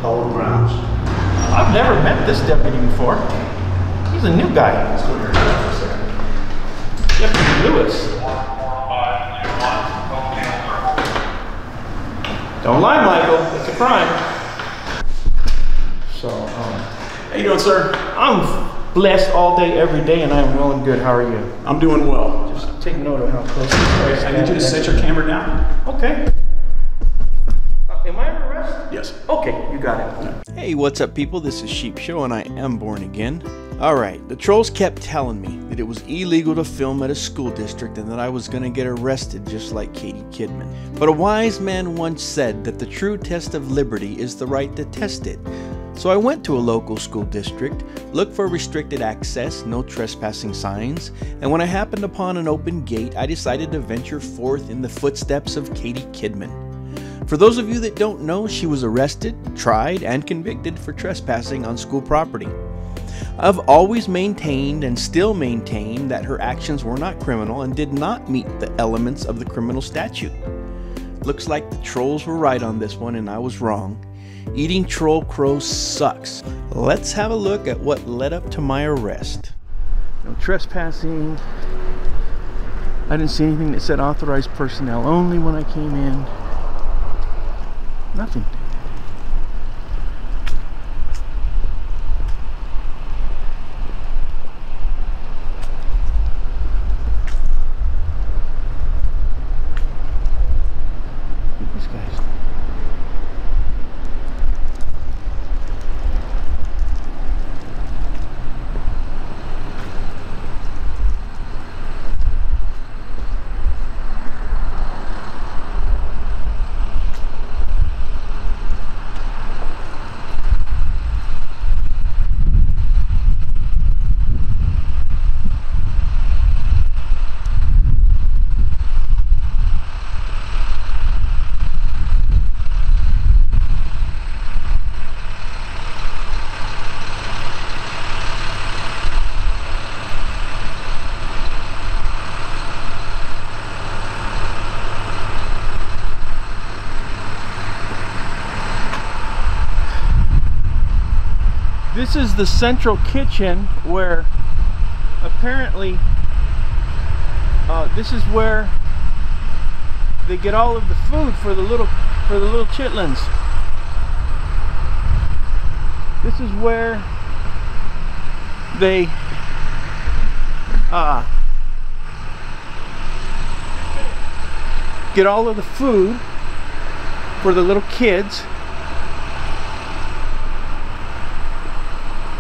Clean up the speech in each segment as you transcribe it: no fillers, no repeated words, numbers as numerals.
Howard Grounds. I've never met this deputy before. He's a new guy. Let's go here. Deputy Lewis. Don't lie, Michael. It's a crime. So, how you doing, sir? I'm blessed all day, every day, and I'm well and good. How are you? I'm doing well. Just take note of how close this is. I need you to set your camera down. Okay. Am I under arrest? Yes. Okay, you got it. Hey, what's up, people? This is Sheep Show, and I am born again. Alright, the trolls kept telling me that it was illegal to film at a school district and that I was gonna get arrested just like Katie Kidman. But a wise man once said that the true test of liberty is the right to test it. So I went to a local school district, looked for restricted access, no trespassing signs, and when I happened upon an open gate, I decided to venture forth in the footsteps of Katie Kidman. For those of you that don't know, she was arrested, tried, and convicted for trespassing on school property. I've always maintained and still maintain that her actions were not criminal and did not meet the elements of the criminal statute. Looks like the trolls were right on this one and I was wrong. Eating troll crow sucks. Let's have a look at what led up to my arrest. No trespassing. I didn't see anything that said authorized personnel only when I came in. Nothing. These guys. This is the central kitchen where apparently this is where they get all of the food for the little chitlins. This is where they get all of the food for the little kids.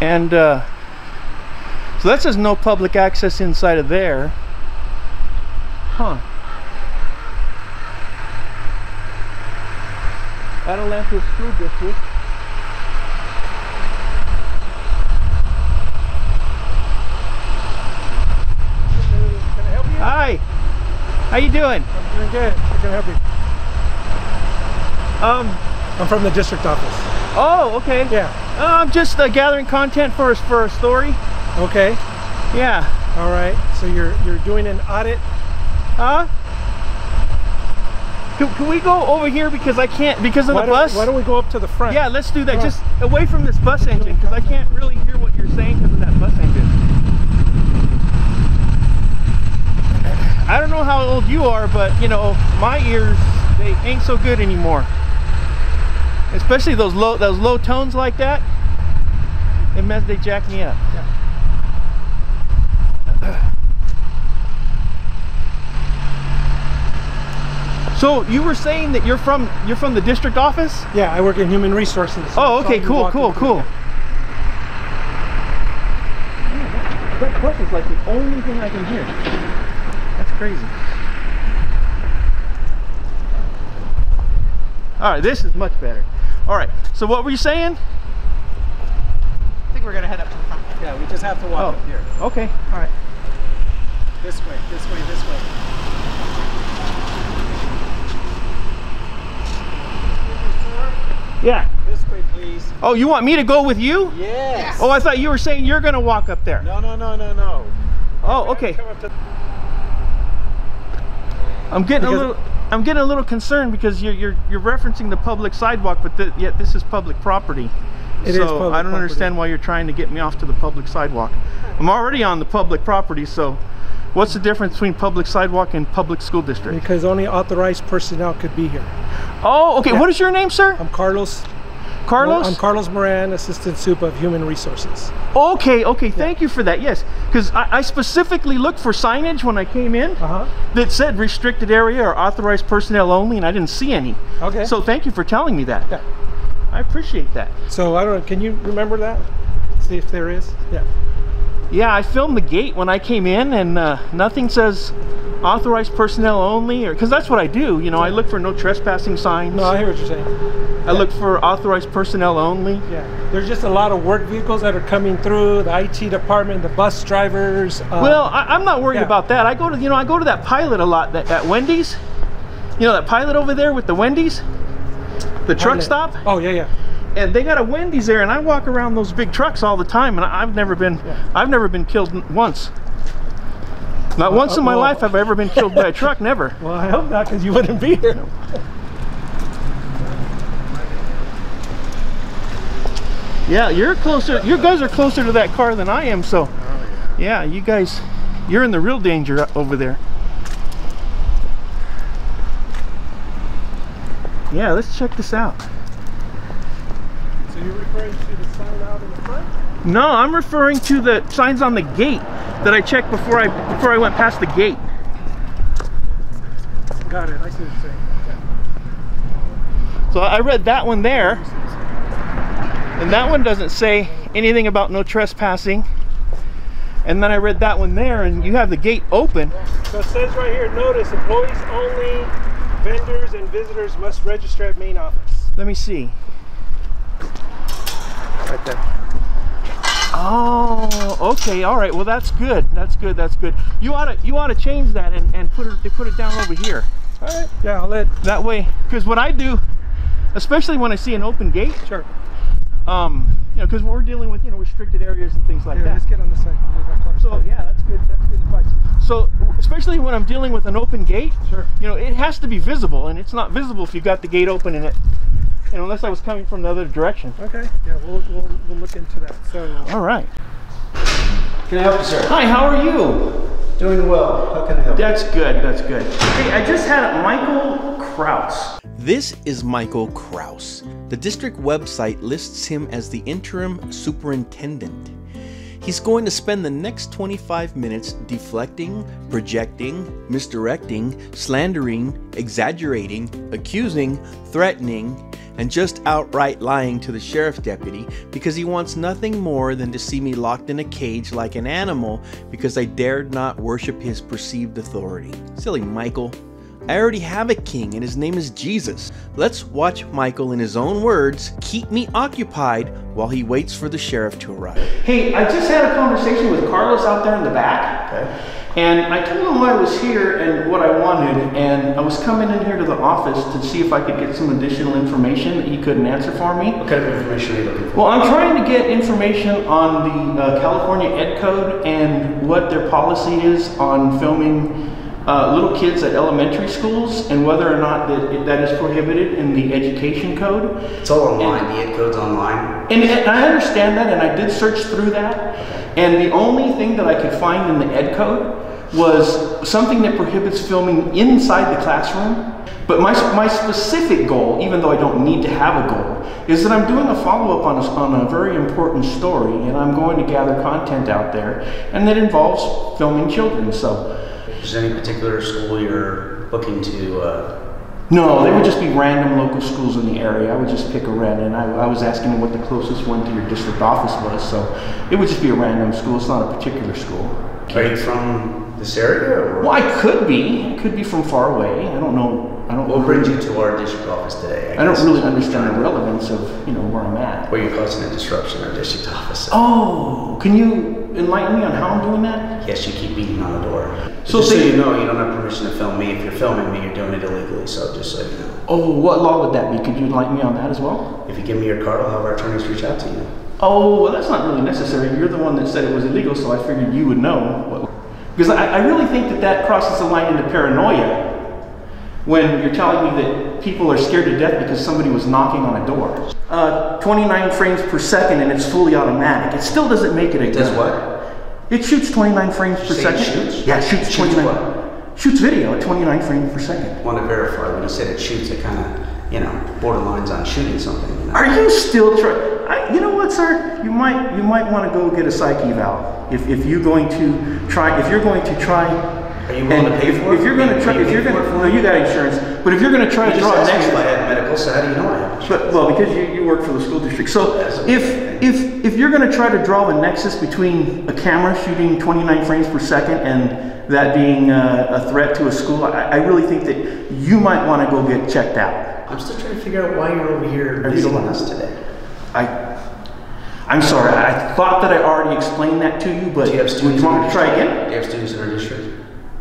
And so that says no public access inside of there. Huh. Adelanto School District. Can I help you? Hi. How you doing? I'm doing good. How can I help you? I'm from the district office. Oh, okay. Yeah. I'm just gathering content for a story. Okay. Yeah. All right. So you're doing an audit? Huh? Can we go over here because I can't because of the bus? Why don't we go up to the front? Yeah, let's do that. Just away from this bus engine because I can't really hear what you're saying because of that bus engine. I don't know how old you are, but you know my ears they ain't so good anymore. Especially those low tones like that, they jack me up. Yeah. So you were saying that you're from the district office? Yeah, I work in human resources. Oh, okay, cool. That bus is like the only thing I can hear. That's crazy. All right, this is much better. All right, so what were you saying? I think we're gonna head up to the front. Yeah, we just have to walk up here. Okay, all right. This way, this way, this way. Yeah. This way, please. Oh, you want me to go with you? Yes. Oh, I thought you were saying you're gonna walk up there. No, no, no, no, no. Oh, okay. I'm getting a I'm getting a little concerned because you're referencing the public sidewalk, but yet this is public property. It is public I don't property. understand why you're trying to get me off to the public sidewalk. I'm already on the public property, so what's the difference between public sidewalk and public school district? Because only authorized personnel could be here. Oh, okay. Yeah. What is your name, sir? I'm Carlos. Carlos? I'm Carlos Moran, Assistant Sup of Human Resources. Okay, thank you for that. Yes, because I specifically looked for signage when I came in that said restricted area or authorized personnel only, and I didn't see any. Okay. So thank you for telling me that. Yeah. I appreciate that. So I don't know, can you remember that? See if there is? Yeah. Yeah, I filmed the gate when I came in, and nothing says authorized personnel only, or because that's what I do. You know, I look for no trespassing signs. No, I hear what you're saying. I look for authorized personnel only. Yeah, there's just a lot of work vehicles that are coming through, the IT department, the bus drivers. Well, I'm not worried yeah. about that. I go to that Pilot a lot at Wendy's. You know that Pilot over there with the Wendy's? The truck stop? Oh, yeah. And they got a Wendy's there, and I walk around those big trucks all the time, and I've never been killed once. Not once in my life have I ever been killed by a truck, never. Well, I hope not, because you wouldn't be here. Yeah, you're closer. You guys are closer to that car than I am, so yeah, you guys, you're in the real danger over there. Yeah, let's check this out. So you're referring to the sign out in the front? No, I'm referring to the signs on the gate that I checked before I went past the gate. Got it. I see what you're saying. So I read that one there, and that one doesn't say anything about no trespassing. And then I read that one there, and you have the gate open. So it says right here, notice, employees only, vendors and visitors must register at main office. Let me see. Right there. Oh, okay, all right. Well, that's good. That's good. You ought to change that and put it down over here. All right. Yeah, I'll let. That way, because what I do, especially when I see an open gate, Sure. you know, because we're dealing with restricted areas and things like Here, that. let's get on the side. So yeah, that's good. That's good advice. So especially when I'm dealing with an open gate, Sure. you know, it has to be visible, and it's not visible if you've got the gate open in it. You know, unless I was coming from the other direction. Okay. Yeah, we'll look into that. So. All right. Can I help you, sir? Hi, how are you? Doing well. How can I help you? That's good. That's good. Hey, I just had Michael Krause. This is Michael Krause. The district website lists him as the Interim Superintendent. He's going to spend the next 25 minutes deflecting, projecting, misdirecting, slandering, exaggerating, accusing, threatening, and just outright lying to the sheriff deputy because he wants nothing more than to see me locked in a cage like an animal because I dared not worship his perceived authority. Silly Michael. I already have a king and his name is Jesus. Let's watch Michael, in his own words, keep me occupied while he waits for the sheriff to arrive. Hey, I just had a conversation with Carlos out there in the back. Okay. And I told him why I was here and what I wanted, and I was coming in here to the office to see if I could get some additional information that he couldn't answer for me. What kind of information are you looking for? Well, I'm trying to get information on the California Ed Code and what their policy is on filming little kids at elementary schools, and whether or not that is prohibited in the education code. It's all online. The Ed Code's online. And I understand that, and I did search through that, and the only thing that I could find in the Ed Code was something that prohibits filming inside the classroom. But my specific goal, even though I don't need to have a goal, is that I'm doing a follow-up on a very important story, and I'm going to gather content out there, and that involves filming children. So, Is there any particular school you're looking to? no, they would just be random local schools in the area. I would just pick a random. I was asking him what the closest one to your district office was, so it would just be a random school. It's not a particular school. Are you from this area? Or? Well, I could be. Could be from far away. I don't know. What brings you to our district office today? I don't really understand the relevance of where I'm at. Where you're causing a disruption in our district office. Oh, can you enlighten me on how I'm doing that? Yes, you keep beating on the door. So just so say- you know, you don't have permission to film me. If you're filming me, you're doing it illegally. So just so you know. Oh, what law would that be? Could you enlighten me on that as well? If you give me your card, I'll have our attorneys reach out to you. Oh, well, that's not really necessary. You're the one that said it was illegal, so I figured you would know. Because I really think that crosses the line into paranoia. when you're telling me that people are scared to death because somebody was knocking on a door. 29 frames per second and it's fully automatic. It still doesn't make it a gun. It does what? It shoots 29 frames per second. It shoots? Yeah, it shoots Shoots 29. what? Shoots video at 29 frames per second. I want to verify when you said it shoots, it kind of, you know, borderlines on shooting something. You know? Are you still trying? You know what, sir? You might want to go get a psych eval if you're going to try. If you're going to try. Are you willing to pay for it? If you're going to try, if you're going to, no, you got insurance. But if you're going to try to draw a nexus, if I had medical, so how do you know I have insurance? well, because you work for the school district. So if you're going to try to draw a nexus between a camera shooting 29 frames per second and that being a threat to a school, I really think that you might want to go get checked out. I'm still trying to figure out why you're over here visiting us today. I'm sorry. I thought that I already explained that to you, but do you want me to try again? Do you have students in our district?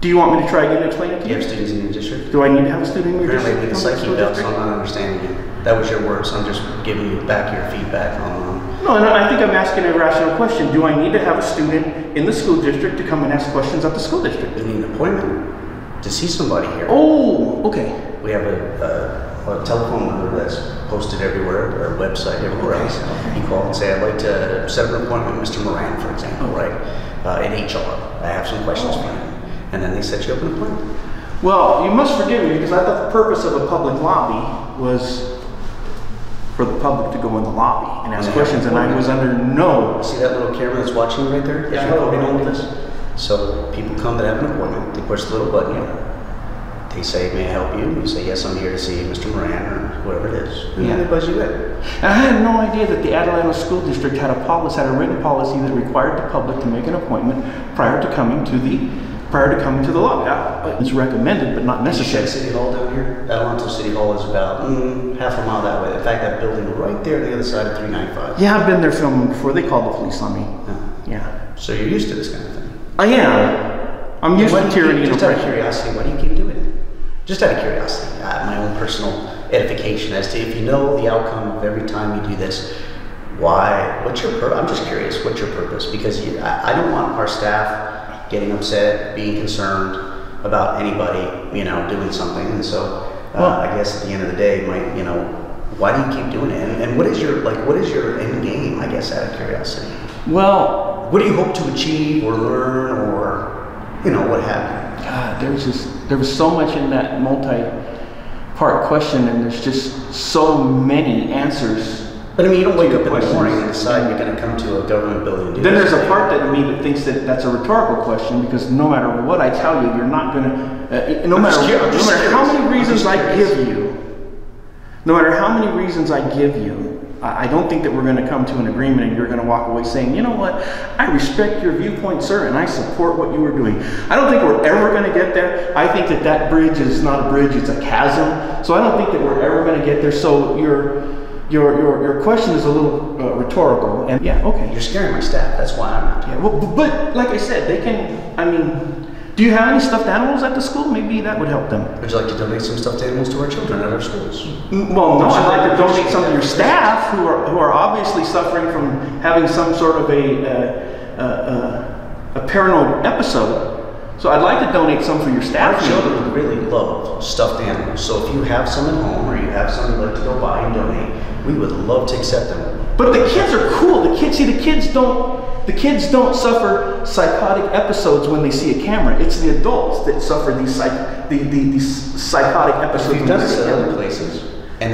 Do you want me to try again and explain it to you? Do you have students in your district? Do I need to have a student in your district? Apparently, it's like you felt, so I'm not understanding you. That was your words, so I'm just giving you back your feedback on. No, and I think I'm asking a rational question. Do I need to have a student in the school district to come and ask questions at the school district? You need an appointment to see somebody here. Oh, okay. We have a telephone number that's posted everywhere, our website, everywhere else. You call and say, I'd like to set up an appointment with Mr. Moran, for example, right? In HR. I have some questions for him. And then they set you up an appointment. Well, you must forgive me because I thought the purpose of a public lobby was for the public to go in the lobby and ask questions, and I was under no... See that little camera that's watching you right there? That's recording all of this. So people come that have an appointment, they push the little button here. They say, may I help you? You say, yes, I'm here to see Mr. Moran or whoever it is. And then they buzz you in. And I had no idea that the Adelanto School District had a written policy that required the public to make an appointment prior to coming to the lobby. It's recommended, but not necessary. City Hall down here? Adelanto City Hall is about half a mile that way. In fact, that building right there on the other side of 395. Yeah, I've been there filming before. They called the police on me. Yeah. So you're used to this kind of thing? I am. I'm used to tyranny. Just out of curiosity, why do you keep doing it? Just out of curiosity, my own personal edification as to if you know the outcome of every time you do this, why? What's your purpose? I'm just curious. What's your purpose? Because I don't want our staff getting upset, being concerned about anybody, you know, doing something. And so I guess at the end of the day, why do you keep doing it? And what is your end game, I guess, out of curiosity? Well, what do you hope to achieve or learn or, you know, what have you? God, there was so much in that multi-part question, and there's just so many answers. But I mean, you don't wake up in the morning and decide you're going to come to a government building and do Then this. there's a part of me that thinks that that's a rhetorical question, because no matter what I tell you, you're not going to, no matter how many reasons I give you, I don't think that we're going to come to an agreement and you're going to walk away saying, you know what, I respect your viewpoint, sir, and I support what you were doing. I don't think we're ever going to get there. I think that bridge is not a bridge, it's a chasm. So I don't think that we're ever going to get there. So your question is a little rhetorical, and yeah, okay. You're scaring my staff, that's why I'm not. Yeah, well, but like I said, they can, I mean, do you have any stuffed animals at the school? Maybe that would help them. Would you like to donate some stuffed animals to our children at our schools? Well, no, I'd like to donate some to your staff who are obviously suffering from having some sort of a paranoid episode. So I'd like to donate some for your staff. Our children really love stuffed animals. So if you have some at home or you have some you'd like to go buy and donate, we would love to accept them. But the kids are cool. The kids don't suffer psychotic episodes when they see a camera. It's the adults that suffer these psychotic episodes. We've done this at other places, and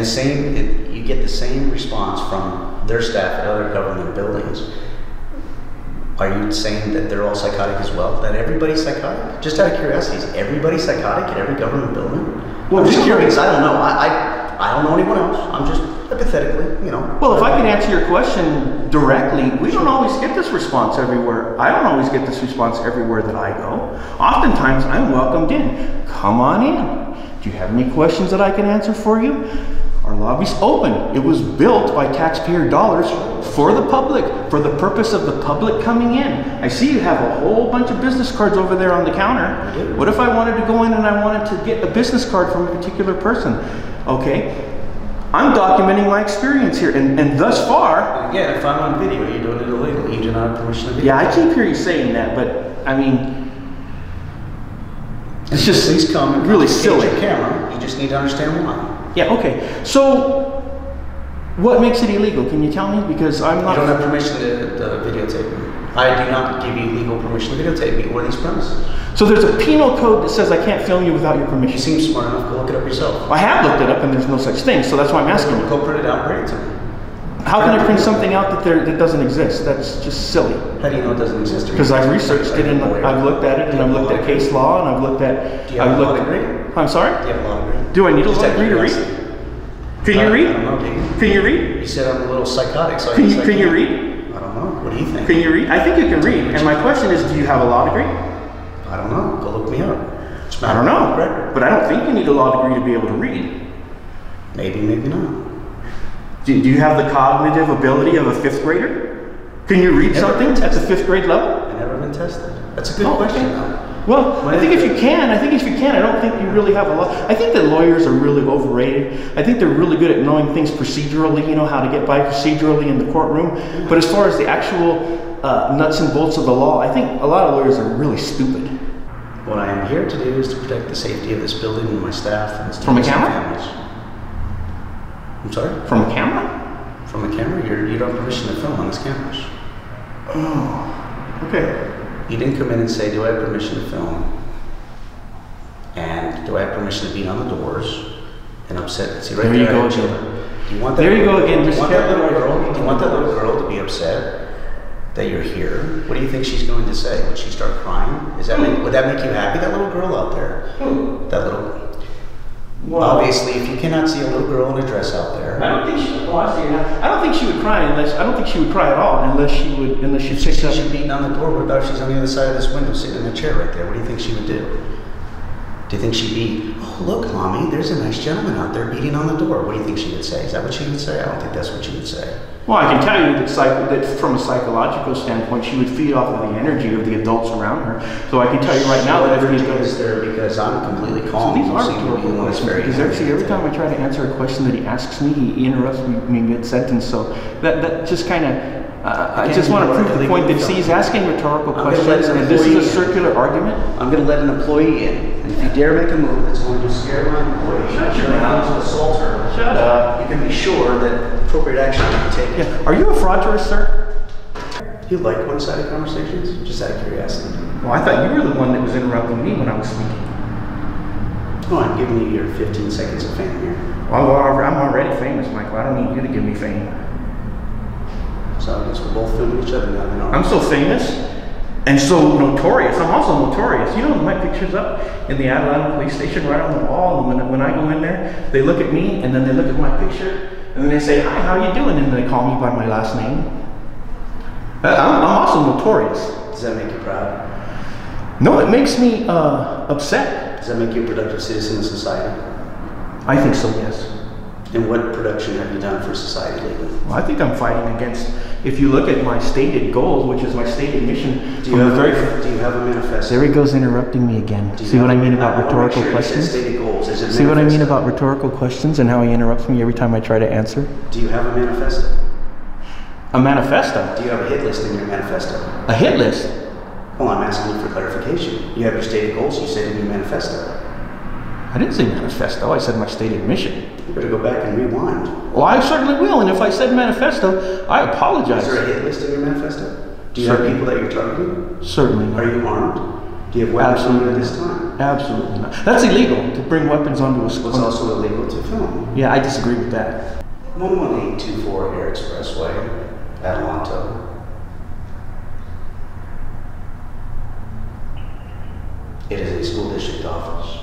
you get the same response from their staff at other government buildings. Are you saying that they're all psychotic as well? That everybody's psychotic? Just out of curiosity, is everybody psychotic at every government building? Well, I'm just curious. I don't know. I don't know anyone else. I'm just hypothetically, you know. Well, if I can answer your question directly, we don't always get this response everywhere. I don't always get this response everywhere that I go. Oftentimes, I'm welcomed in. Come on in. Do you have any questions that I can answer for you? Our lobby's open. It was built by taxpayer dollars for the public, for the purpose of the public coming in. I see you have a whole bunch of business cards over there on the counter. What if I wanted to go in and I wanted to get a business card from a particular person? Okay, I'm documenting my experience here, and thus far... Again, if I'm on video, you're doing it illegally. You do not have permission to video. Yeah, I keep hearing you saying that, but I mean... It's just Please come and really confiscate silly. your camera. You just need to understand why. Yeah, okay. So, what makes it illegal? Can you tell me? Because I'm not... You don't have permission to videotape me. I do not give you legal permission to videotape me or these premises. So there's a penal code that says I can't film you without your You permission. seem smart enough, go look it up yourself. I have looked it up and there's no such thing, so that's why I'm asking you. Go print it out and bring it to me. How can I print something out that doesn't exist? That's just silly. How do you know it doesn't exist? Because I've researched it and I've looked at it and I've looked at case law and I've looked at... Do you have a law degree? I'm sorry? Do you have a law degree? Do I need a Just law out of degree to read? curiosity. Can you read? I don't know, do you? Can you read? You said I'm a little psychotic, so I Can guess you, I can you can't. read? I don't know. What do you think? Can you read? I think you can read. And my question is, do you have a law degree? I don't know. Go look me up. It's I don't know. record. But I don't think you need a law degree to be able to read. Maybe, maybe not. Do you have the cognitive ability of a 5th grader? Can you read Never something been at the tested. 5th grade level? I've never been tested. That's a good Oh, question, okay. though. Well, I think if you can, I don't think you really have a lot. I think that lawyers are really overrated. I think they're really good at knowing things procedurally, you know, how to get by procedurally in the courtroom. But as far as the actual nuts and bolts of the law, I think a lot of lawyers are really stupid. What I am here to do is to protect the safety of this building and my staff and From a students and camera? families. I'm sorry? From a camera? From a camera? You don't have permission to film on this cameras. Oh, okay. You didn't come in and say, do I have permission to film? And do I have permission to beat on the doors and upset? See, right There you I go have again. children. Do you want that There you go again, Do you Mr. want that Kevin. little girl? Do you want that little girl to be upset that you're here? What do you think she's going to say? Would she start crying? Would that make you happy? That little girl out there. That little. Well, Obviously, if you cannot see a little girl in a dress out there. I don't think she. Oh, I see it now. I don't think she would cry unless. I don't think she would cry at all unless she picked up. She's beating on the door. What about if she's on the other side of this window, sitting in a chair right there? What do you think she would do? Do you think she'd be, oh look, mommy, there's a nice gentleman out there beating on the door? What do you think she would say? Is that what she would say? I don't think that's what she would say. Well, I can tell you that from a psychological standpoint, she would feed off of the energy of the adults around her. So I can tell you right now that everything everybody's is there because I'm completely So calm. these You are seem to be rhetorical the one that's questions very because every time I try to answer a question that he asks me, he interrupts me mid-sentence. So that just kind of, I just want to prove the point that he's asking rhetorical questions and this is a circular argument. I'm going to let an employee in. And if you dare make a move that's going to scare my employee, Shut your I'm mouth. to assault her, Shut up. you can be sure that appropriate action will be taken. Yeah. Are you a fraudulent, sir? You like one-sided conversations? Just out of curiosity. Well, I thought you were the one that was interrupting me when I was speaking. Oh, I'm giving you your 15 seconds of fame here. Well, I'm already famous, Michael. I don't need you to give me fame. So I guess we're both filming each other now. Then, I'm so famous and so notorious. I'm also notorious. You know, my picture's up in the Adelanto police station right on the wall. And when I go in there, they look at me and then they look at my picture and then they say, "Hi, how you doing?" And they call me by my last name. I'm also notorious. Does that make you proud? No, it makes me upset. Does that make you a productive citizen of society? I think so, yes. And what production have you done for society lately? Well, I think I'm fighting against, if you look at my stated goals, which is my stated mission. Do you have a manifesto? There he goes interrupting me again. Do you See what I have- mean about I wanna make rhetorical sure you said questions? stated goals. Is it See what I mean manifesto? about rhetorical questions and how he interrupts me every time I try to answer? Do you have a manifesto? A manifesto? Do you have a hit list in your manifesto? A hit list? Well, I'm asking you for clarification. You have your stated goals, you said in your manifesto. I didn't say manifesto, I said my stated mission. You better go back and rewind. Well, I certainly will, and if I said manifesto, I apologize. Is there a hit list in your manifesto? Do you have people that you're targeting? Certainly not. Are you armed? Do you have weapons on you at this time? Absolutely not. That's illegal, to bring weapons onto a school. It's also illegal to film. Yeah, I disagree with that. 11824 Air Expressway, Adelanto. It is a school district office.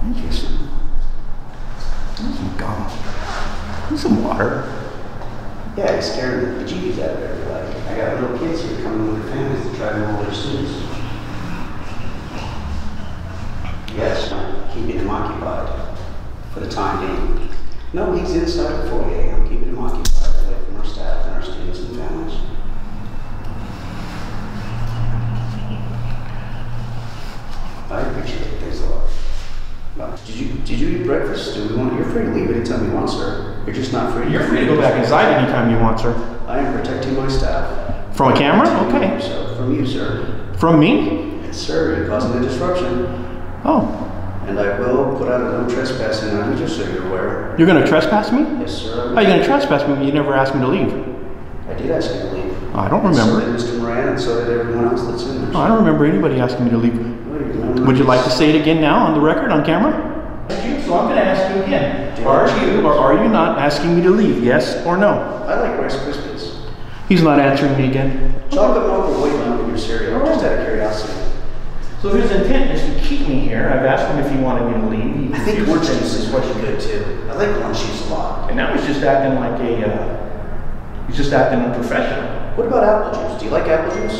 Interesting. Some gum. And some water. Yeah, he's scaring the bejeebies out of everybody. I got little kids here coming with their families to try to enroll their students. Yes, I'm keeping him occupied for the time being. No, he's inside the foyer. I'm keeping him occupied away from our staff and our students and families. I appreciate it. Thanks a lot. Well, did you eat breakfast? You're free to leave anytime you want, sir. You're just not free. You're free to go back inside anytime you want, sir. I am protecting my staff. From a camera? Protecting Okay. yourself from you, sir. From me? Yes, sir, you're causing a disruption. Oh, And I will put out a no trespassing on you, just so you're aware. you're gonna trespass me? Yes, sir. How are you gonna trespass me when you never asked me to leave? I did ask you to leave. I don't So remember. did Mr. Moran, and so did everyone else that's in there. I don't remember anybody asking me to leave. Well, Would you like to say it again now on the record, on camera? So I'm gonna ask you again. Are you or are you not asking me to leave, yes or no? I like Rice Krispies. He's not answering me again. Chocolate milk or white milk in your cereal, just out of curiosity. So his intent is to keep me here. I've asked him if he wanted me to leave. He I think refused orange to. juice is what you good too. I like orange juice a lot. And now he's just acting like he's just acting unprofessional. What about apple juice? Do you like apple juice?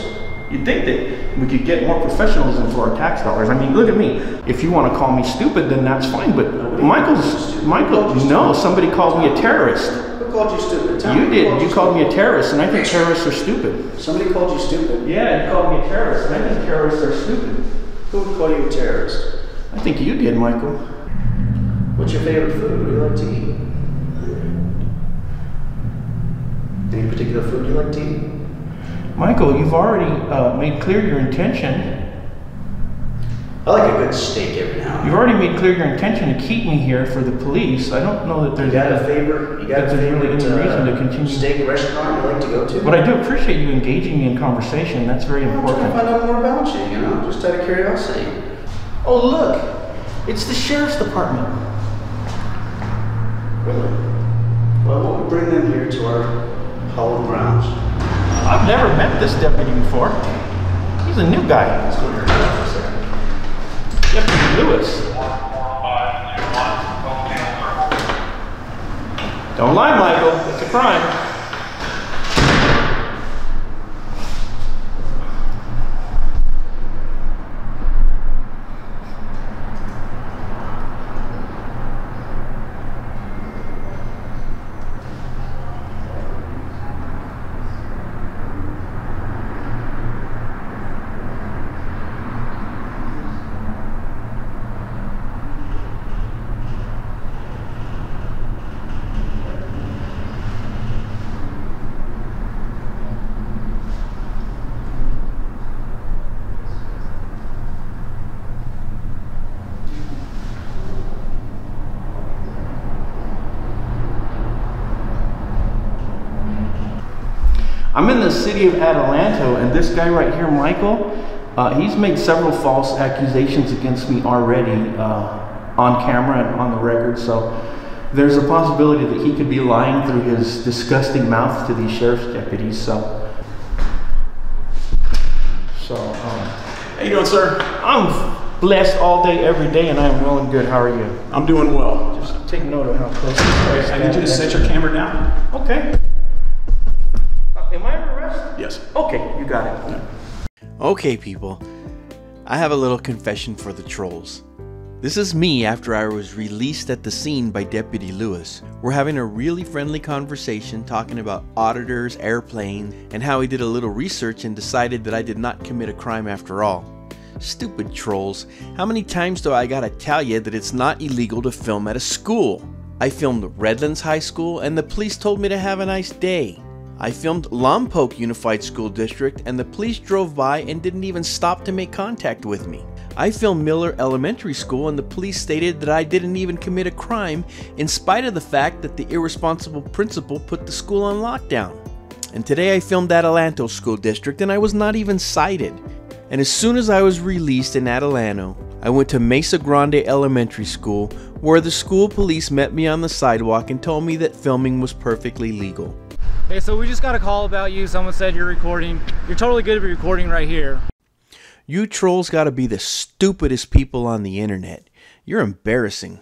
You'd think that we could get more professionalism for our tax dollars. I mean, look at me. If you want to call me stupid, then that's fine. But Michael, no, somebody called me a terrorist. Who called you stupid? Tell You me who did. You called me a terrorist, and I think stupid. terrorists are stupid. Somebody called you stupid? Yeah, you called me a terrorist, and I think terrorists are stupid. Who would call you a terrorist? I think you did, Michael. What's your favorite food? What do you like to eat? Any particular food you like to eat? Michael, you've already made clear your intention. I like a good steak every now and You've then. already made clear your intention to keep me here for the police. I don't know that You there's got a favorite? You got a that there's really favorite any reason to continue. steak restaurant you like to go to? But I do appreciate you engaging me in conversation. That's very I'm trying to important. find out more about you, just out of curiosity. Oh, look. It's the sheriff's department. Really? Well, what would bring them here to our hallowed grounds? I've never met this deputy before. He's a new guy. Let's go here for a second. Deputy Lewis. Don't lie, Michael. It's a crime. I'm in the city of Adelanto, and this guy right here, Michael, he's made several false accusations against me already on camera and on the record, so there's a possibility that he could be lying through his disgusting mouth to these sheriff's deputies, so How you doing, sir? I'm blessed all day, every day, and I'm well and good. How are you? I'm doing well. Just take note of how close this place is. I need you to set your camera down. Okay. Am I under arrest? Yes. Okay, you got it. Okay, people, I have a little confession for the trolls. This is me after I was released at the scene by Deputy Lewis. We're having a really friendly conversation talking about auditors, airplanes, and how he did a little research and decided that I did not commit a crime after all. Stupid trolls, how many times do I gotta tell you that it's not illegal to film at a school? I filmed Redlands High School and the police told me to have a nice day. I filmed Lompoc Unified School District and the police drove by and didn't even stop to make contact with me. I filmed Miller Elementary School and the police stated that I didn't even commit a crime in spite of the fact that the irresponsible principal put the school on lockdown. And today I filmed Adelanto School District and I was not even cited. And as soon as I was released in Adelanto, I went to Mesa Grande Elementary School where the school police met me on the sidewalk and told me that filming was perfectly legal. Hey, so we just got a call about you. Someone said you're recording. You're totally good to be recording right here. You trolls gotta be the stupidest people on the internet. You're embarrassing.